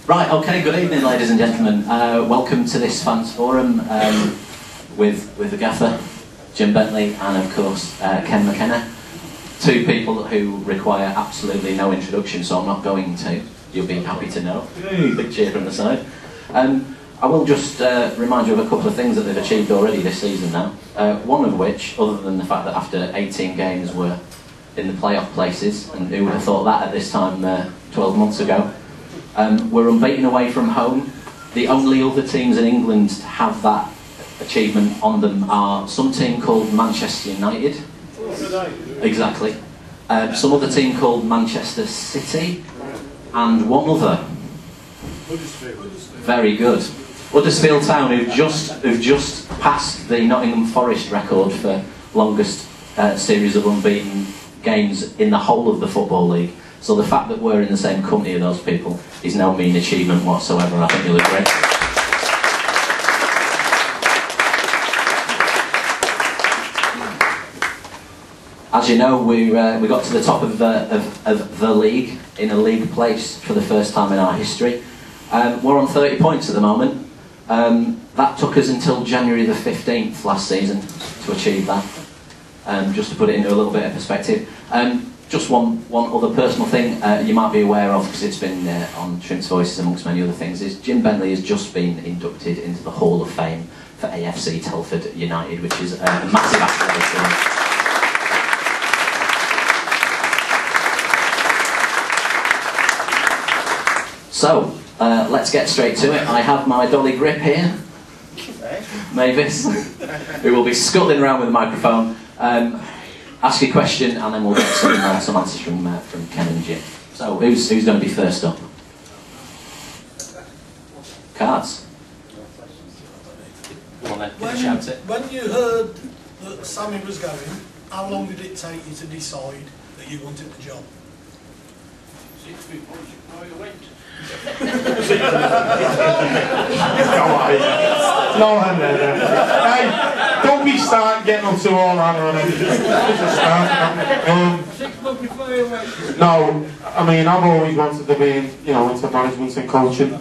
Right, okay, good evening ladies and gentlemen. Welcome to this fans forum with the gaffer, Jim Bentley, and of course Ken McKenna. Two people who require absolutely no introduction, so I'm not going to. You'll be happy to know. Big cheer from the side. I will just remind you of a couple of things that they've achieved already this season now. One of which, other than the fact that after 18 games we're in the playoff places, and who would have thought that at this time 12 months ago, we're unbeaten away from home. The only other teams in England to have that achievement on them are some team called Manchester United. Exactly. Some other team called Manchester City, and one other. Very good. Huddersfield Town, who've just passed the Nottingham Forest record for longest series of unbeaten games in the whole of the Football League. So the fact that we're in the same company as those people is no mean achievement whatsoever, I think you'll agree. As you know, we got to the top of the league, in a league place for the first time in our history. We're on 30 points at the moment. That took us until January the 15th last season to achieve that. Just to put it into a little bit of perspective. Just one other personal thing you might be aware of, because it's been on Shrimp's Voices amongst many other things, is Jim Bentley has just been inducted into the Hall of Fame for AFC Telford United, which is a massive accolade for him. So, let's get straight to it. I have my Dolly Grip here, Mavis, who will be scuttling around with the microphone. Ask a question and then we'll get some answers from Ken and Jim. So, who's going to be first up? Cards. Come on then, shout it. When you heard that Sammy was going, how long did it take you to decide that you wanted the job? 6 weeks before you went. No, hey, don't be starting getting up to all that or anything. 6 months before you went. No, I mean, I've always wanted to be, into management and coaching.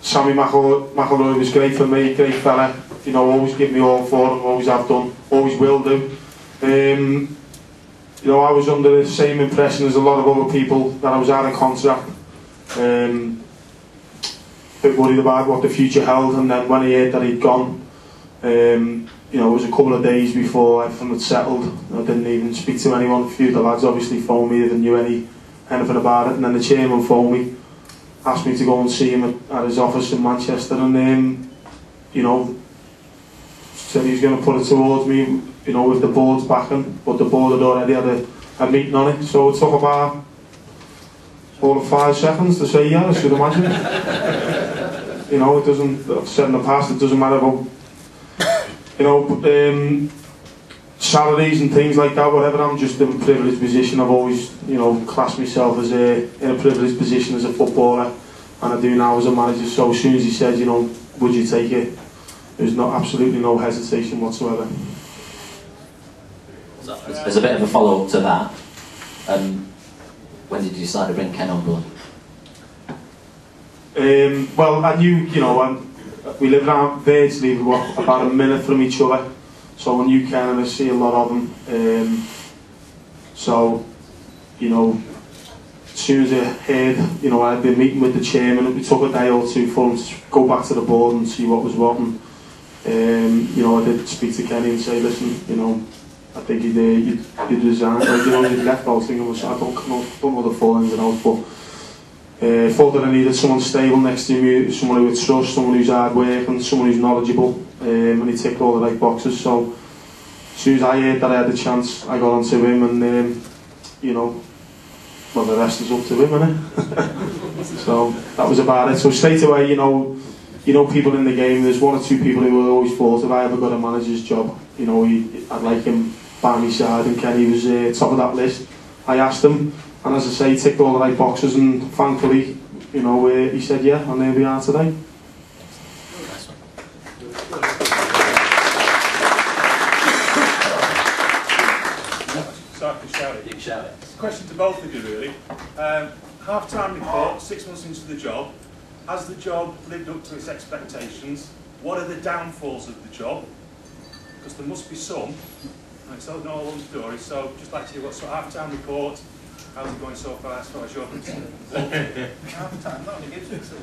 Sammy McElroy was great for me, great fella. Always give me all for him, always have done, always will do. I was under the same impression as a lot of other people that I was out of contract. A bit worried about what the future held, and then when I heard that he'd gone, it was a couple of days before everything had settled. I didn't even speak to anyone. A few of the lads obviously phoned me if they knew anything about it, and then the chairman phoned me, asked me to go and see him at his office in Manchester, and said he was going to put it towards me, with the board's backing, but the board had already had a meeting on it, so it took about 4 or 5 seconds to say yeah, I should imagine. It doesn't, I've said in the past, it doesn't matter about, salaries and things like that, whatever. I'm just in a privileged position. I've always, classed myself as in a privileged position as a footballer, and I do now as a manager, so as soon as he said, would you take it, there's absolutely no hesitation whatsoever. So, there's a bit of a follow-up to that. When did you decide to bring Ken on board? Well, I knew, we live around virtually about a minute from each other, so I knew Ken and I see a lot of him. So, as soon as I heard, I'd been meeting with the chairman, it took a day or two for him to go back to the board and see what was what. And, I did speak to Kenny and say, listen, I think you'd resigned, you'd left. I was thinking, I don't know the full ins and outs, but thought that I needed someone stable next to me, someone who would trust, someone who's hard working, someone who's knowledgeable, and he ticked all the right boxes. So as soon as I heard that I had the chance, I got onto him, and well, the rest is up to him, isn't it? So that was about it. So straight away, people in the game, there's 1 or 2 people who will always thought if I ever got a manager's job, I'd like him by my side, and Kenny was top of that list. I asked him, and as I say, he ticked all the right boxes, and thankfully, he said yeah, and there we are today. So I can shout it. You can shout it. question to both of you really. Half-time report, 6 months into the job. Has the job lived up to its expectations? What are the downfalls of the job? Because there must be some. And it's not all one story, so just like to hear what's half-time report. How's it going so far as you're concerned? Half-time, not only gives it so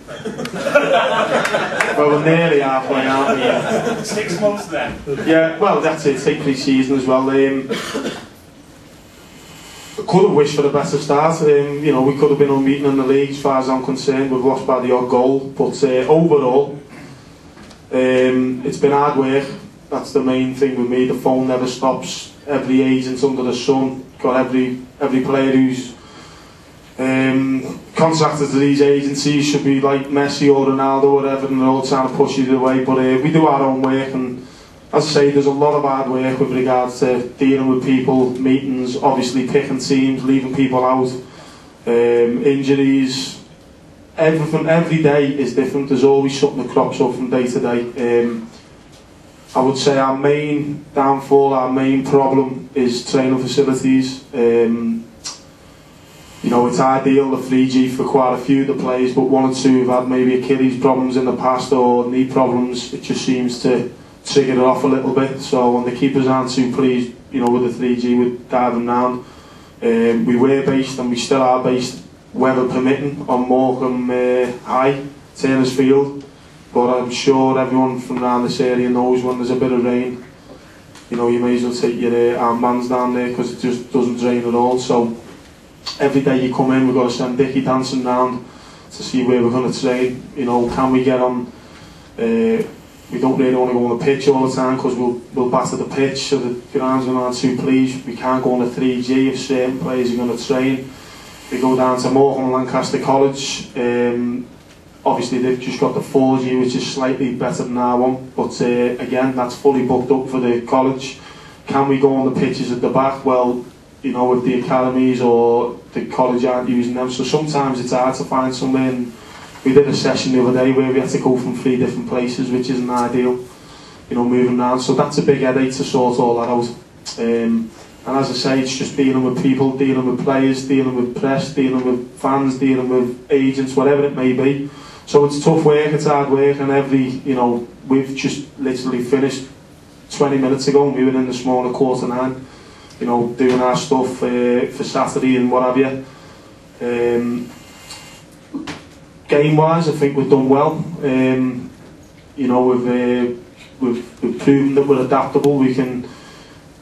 Well, we're nearly halfway, aren't we? 6 months then. Yeah, well, that's it. Take pre-season as well. I could have wished for a better start. You know, we could have been unbeaten in the league as far as I'm concerned. We've lost by the odd goal, but overall, it's been hard work. That's the main thing with me. The phone never stops. Every agent under the sun, got every player who's contracted to these agencies should be like Messi or Ronaldo or whatever, and they're all trying to push you away. But we do our own work, and as I say, there's a lot of hard work with regards to dealing with people, meetings, obviously picking teams, leaving people out, injuries. Everything, every day is different. There's always something that crops up from day to day. I would say our main downfall, our main problem is training facilities. You know, it's ideal, the 3G for quite a few of the players, but one or two have had maybe Achilles problems in the past or knee problems. It just seems to trigger it off a little bit. So when the keepers aren't too pleased, you know, with the 3G, we dive them down. We were based, and we still are based, weather permitting, on Morecambe High, Turners Field. But I'm sure everyone from around this area knows when there's a bit of rain, you know, you may as well take your armbands down there because it just doesn't rain at all. So every day you come in, we've got to send Dickie dancing round to see where we're going to train. You know, can we get on? We don't really want to go on the pitch all the time because we'll batter the pitch, so the groundsmen aren't too pleased. We can't go on the 3G if certain players are going to train. We go down to Morecambe Lancaster College. Obviously they've just got the 4G, which is slightly better than our one, but again, that's fully booked up for the college. Can we go on the pitches at the back? Well, you know, if the academies or the college aren't using them, so sometimes it's hard to find somewhere. And we did a session the other day where we had to go from 3 different places, which isn't ideal, you know, moving around. So that's a big headache to sort all that out. And as I say, it's just dealing with people, dealing with players, dealing with press, dealing with fans, dealing with agents, whatever it may be. So it's tough work, it's hard work, and you know, we've just literally finished 20 minutes ago, and we were in this morning at 8:45, you know, doing our stuff for Saturday and what have you. Game-wise, I think we've done well. You know, we've proven that we're adaptable. We can.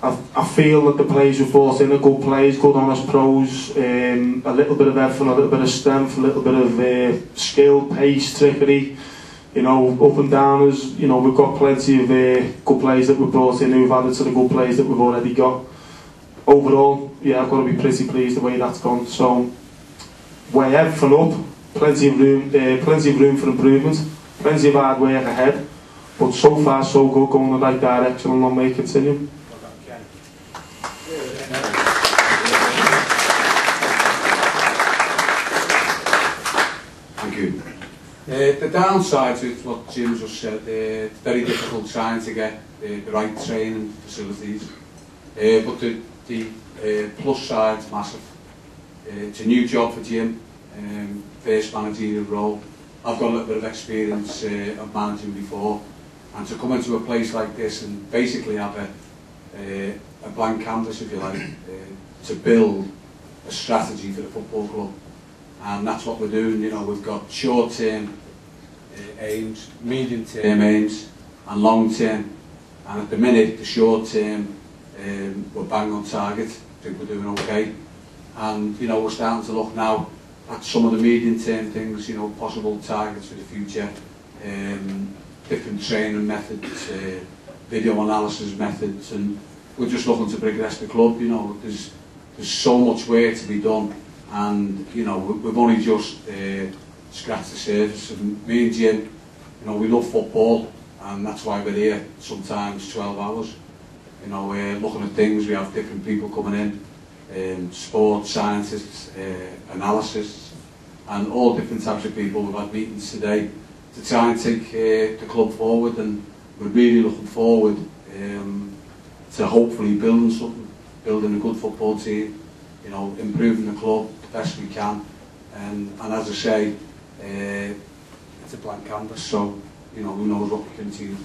I feel that the players we've brought in are good players, good honest pros, a little bit of effort, a little bit of strength, a little bit of skill, pace, trickery, you know, up and downers. You know, we've got plenty of good players that we've brought in who've added to the good players that we've already got. Overall, yeah, I've got to be pretty pleased the way that's gone. So, way everything up, plenty of room for improvement, plenty of hard work ahead, but so far so good, going in the right direction, and long may it continue. The downside to what Jim just said, it's very difficult trying to get the right training facilities, but the plus side's massive. It's a new job for Jim, first managerial role. I've got a little bit of experience of managing before, and to come into a place like this and basically have a blank canvas, if you like, to build a strategy for the football club. And that's what we're doing. You know, we've got short-term aims, medium-term aims, and long-term. And at the minute, the short-term, we're bang on target. I think we're doing okay. And you know, we're starting to look now at some of the medium-term things. You know, possible targets for the future, different training methods, video analysis methods, and we're just looking to progress the club. You know, there's so much work to be done. And you know, we've only just scratched the surface. And me and Jim, you know, we love football, and that's why we're here sometimes 12 hours. You know, we're looking at things. We have different people coming in, sports scientists, analysis, and all different types of people. We've had meetings today to try and take the club forward, and we're really looking forward to hopefully building something, building a good football team. you know, improving the club the best we can. And as I say, it's a blank canvas, so, you know, who knows what we can achieve.